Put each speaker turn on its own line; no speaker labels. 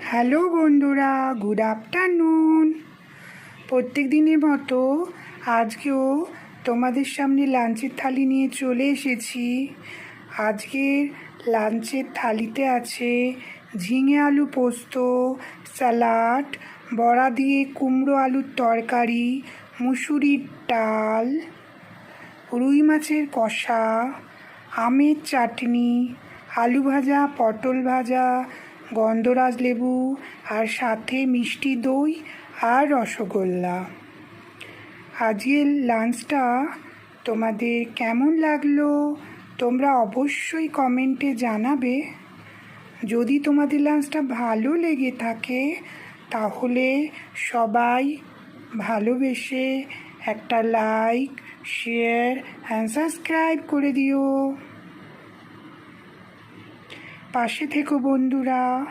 Hello বন্ধুরা, good afternoon. প্রত্যেক দিনের মতো আজকেও তোমাদের সামনে লাঞ্চের থালি নিয়ে চলে এসেছি। আজকের লাঞ্চের থালিতে আছে ঝিঙে আলু পোস্ত, স্যালাড, বড়া দিয়ে কুমড়ো আলুর তরকারি, মুসুরির ডাল, রুই মাছের কষা, আমের চাটনি, আলু ভাজা, পটল ভাজা, গন্ধরাজ লেবু, আর সাথে মিষ্টি দই আর রসগোল্লা। আজকের লাঞ্চটা তোমাদের কেমন লাগলো তোমরা অবশ্যই কমেন্টে জানাবে। যদি তোমাদের লাঞ্চটা ভালো লেগে থাকে তাহলে সবাই ভালোবেসে একটা লাইক, শেয়ার অ্যান্ড সাবস্ক্রাইব করে দিও। পাশে থেকো বন্ধুরা।